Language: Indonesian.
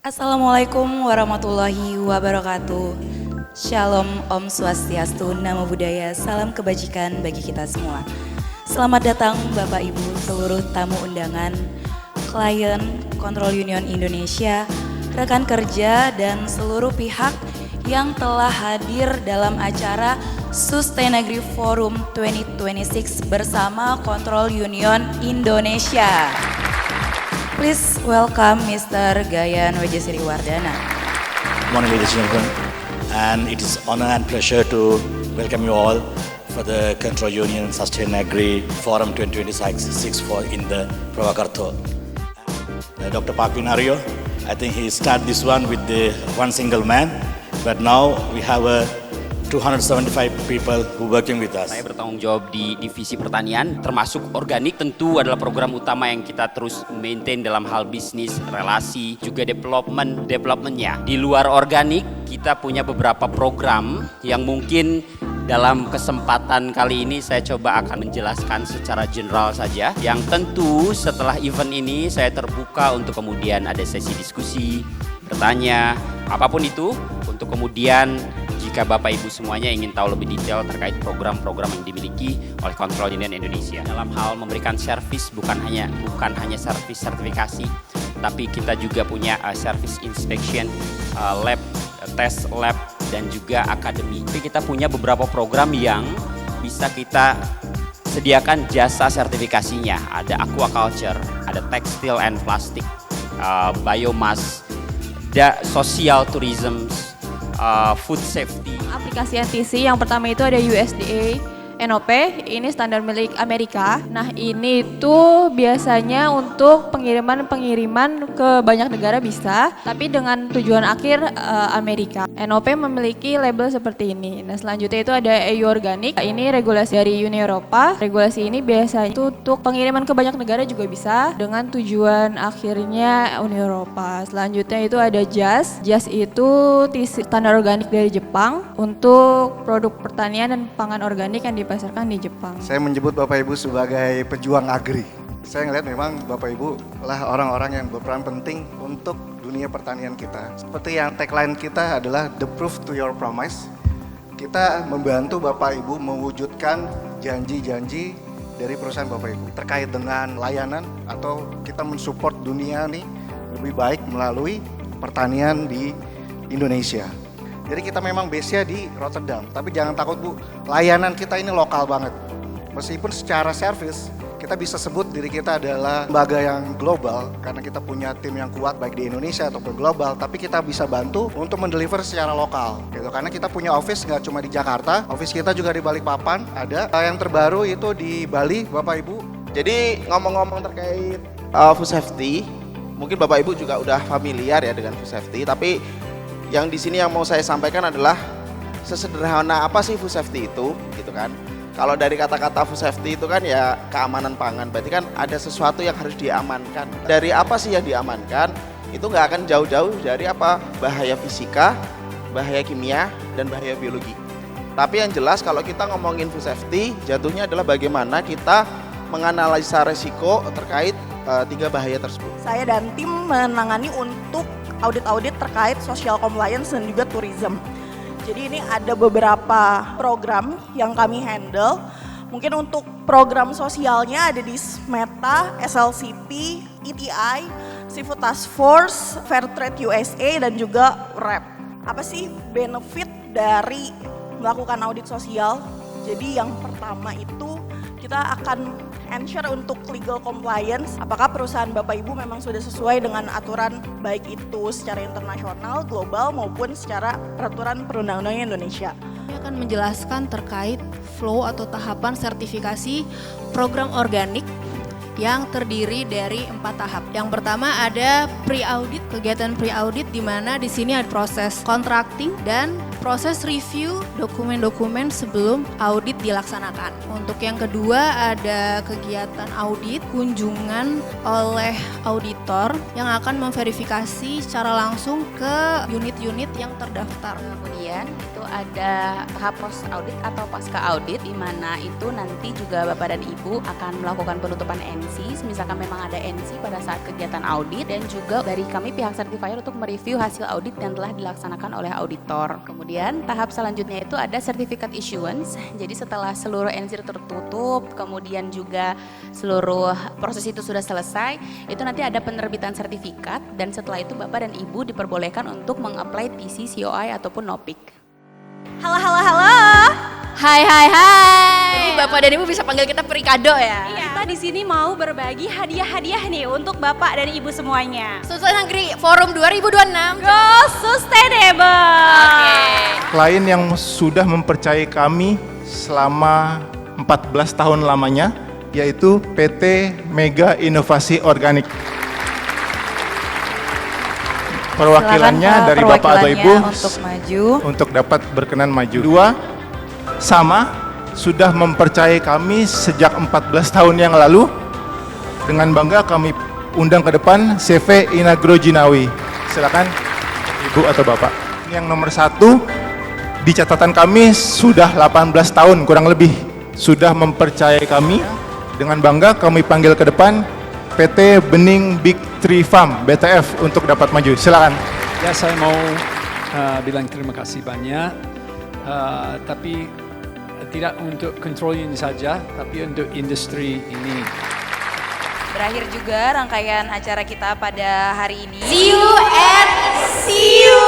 Assalamualaikum warahmatullahi wabarakatuh. Shalom, Om Swastiastu, Namo Buddhaya, salam kebajikan bagi kita semua. Selamat datang Bapak Ibu seluruh tamu undangan, klien, Kontrol Union Indonesia, rekan kerja dan seluruh pihak yang telah hadir dalam acara Sustainagri Forum 2026 bersama Kontrol Union Indonesia. Please welcome Mr. Gayan Wejasiri Wardana. Good morning, ladies and gentlemen, and it is honor and pleasure to welcome you all for the Control Union Sustainagri Forum 2026 for in the Purwakarta. Dr. Pak Pinario, I think he started this one with the one single man, but now we have 275 people who working with us. Saya bertanggung jawab di divisi pertanian, termasuk organik tentu adalah program utama yang kita terus maintain dalam hal bisnis, relasi, juga developmentnya. Di luar organik, kita punya beberapa program yang mungkin dalam kesempatan kali ini saya coba akan menjelaskan secara general saja. Yang tentu setelah event ini saya terbuka untuk kemudian ada sesi diskusi, bertanya, apapun itu, untuk kemudian jika Bapak Ibu semuanya ingin tahu lebih detail terkait program-program yang dimiliki oleh Kontrol Union Indonesia dalam hal memberikan servis, bukan hanya servis sertifikasi, tapi kita juga punya service inspection, lab, test lab, dan juga akademi. Tapi kita punya beberapa program yang bisa kita sediakan jasa sertifikasinya. Ada aquaculture, ada textile and plastic, biomass, social tourism, food safety. Aplikasi NTC yang pertama itu ada USDA NOP, ini standar milik Amerika. Nah ini tuh biasanya untuk pengiriman ke banyak negara bisa, tapi dengan tujuan akhir Amerika. NOP memiliki label seperti ini. Nah selanjutnya itu ada EU Organic, ini regulasi dari Uni Eropa. Regulasi ini biasanya itu untuk pengiriman ke banyak negara juga bisa, dengan tujuan akhirnya Uni Eropa. Selanjutnya itu ada JAS. JAS itu standar organik dari Jepang untuk produk pertanian dan pangan organik yang dipasarkan di Jepang. Saya menyebut Bapak Ibu sebagai pejuang agri. Saya ngelihat memang Bapak Ibu lah orang-orang yang berperan penting untuk dunia pertanian kita. Seperti yang tagline kita adalah The Proof to Your Promise. Kita membantu Bapak Ibu mewujudkan janji-janji dari perusahaan Bapak Ibu terkait dengan layanan atau kita mensupport dunia nih lebih baik melalui pertanian di Indonesia. Jadi kita memang base-nya di Rotterdam, tapi jangan takut Bu, layanan kita ini lokal banget. Meskipun secara service kita bisa sebut diri kita adalah lembaga yang global karena kita punya tim yang kuat baik di Indonesia ataupun global, tapi kita bisa bantu untuk mendeliver secara lokal gitu. Karena kita punya office nggak cuma di Jakarta, office kita juga di Balikpapan ada, yang terbaru itu di Bali Bapak Ibu. Jadi ngomong-ngomong terkait food safety, mungkin Bapak Ibu juga udah familiar ya dengan food safety, tapi yang di sini yang mau saya sampaikan adalah sesederhana apa sih food safety itu, gitu kan? Kalau dari kata-kata food safety itu kan ya keamanan pangan, berarti kan ada sesuatu yang harus diamankan. Dari apa sih yang diamankan? Itu nggak akan jauh-jauh dari apa? Bahaya fisika, bahaya kimia, dan bahaya biologi. Tapi yang jelas kalau kita ngomongin food safety, jatuhnya adalah bagaimana kita menganalisa resiko terkait tiga bahaya tersebut. Saya dan tim menangani untuk audit-audit terkait social compliance dan juga tourism. Jadi ini ada beberapa program yang kami handle. Mungkin untuk program sosialnya ada di SMETA, SLCP, ETI, Seafood Task Force, Fair Trade USA, dan juga REP. Apa sih benefit dari melakukan audit sosial? Jadi yang pertama itu kita akan ensure untuk legal compliance, apakah perusahaan Bapak Ibu memang sudah sesuai dengan aturan baik itu secara internasional, global maupun secara peraturan perundang-undangan Indonesia. Kami akan menjelaskan terkait flow atau tahapan sertifikasi program organik yang terdiri dari 4 tahap. Yang pertama ada pre-audit, kegiatan pre-audit di mana di sini ada proses contracting dan proses review dokumen-dokumen sebelum audit dilaksanakan. Untuk yang kedua ada kegiatan audit, kunjungan oleh auditor yang akan memverifikasi secara langsung ke unit-unit yang terdaftar. Kemudian itu ada tahap post audit atau pasca audit, di mana itu nanti juga Bapak dan Ibu akan melakukan penutupan NC, misalkan memang ada NC pada saat kegiatan audit, dan juga dari kami pihak certifier untuk mereview hasil audit yang telah dilaksanakan oleh auditor. Kemudian tahap selanjutnya itu ada certificate issuance. Jadi setelah seluruh NC tertutup, kemudian juga seluruh proses itu sudah selesai, itu nanti ada penerbitan sertifikat, dan setelah itu Bapak dan Ibu diperbolehkan untuk meng-apply TC, COI ataupun NOPIK. Halo, halo, halo. Hai hai hai. Jadi Bapak dan Ibu bisa panggil kita Perikado ya. Iya, kita di sini mau berbagi hadiah-hadiah nih untuk Bapak dan Ibu semuanya. Sustainable Negeri Forum 2026. Go Sustainable. Klien yang sudah mempercayai kami selama 14 tahun lamanya, yaitu PT Mega Inovasi Organik. Perwakilannya Silakan, Pak, dari Bapak atau Ibu untuk maju. untuk dapat berkenan maju. Dua, sama sudah mempercayai kami sejak 14 tahun yang lalu. Dengan bangga kami undang ke depan CV Inagro Jinawi. Silakan Ibu atau Bapak. Yang nomor 1, di catatan kami sudah 18 tahun kurang lebih sudah mempercayai kami. Dengan bangga kami panggil ke depan PT Bening Big Tree Farm BTF untuk dapat maju. Silakan. Ya, saya mau bilang terima kasih banyak, tapi tidak untuk control unit saja, tapi untuk industri ini. Berakhir juga rangkaian acara kita pada hari ini. See you and see you.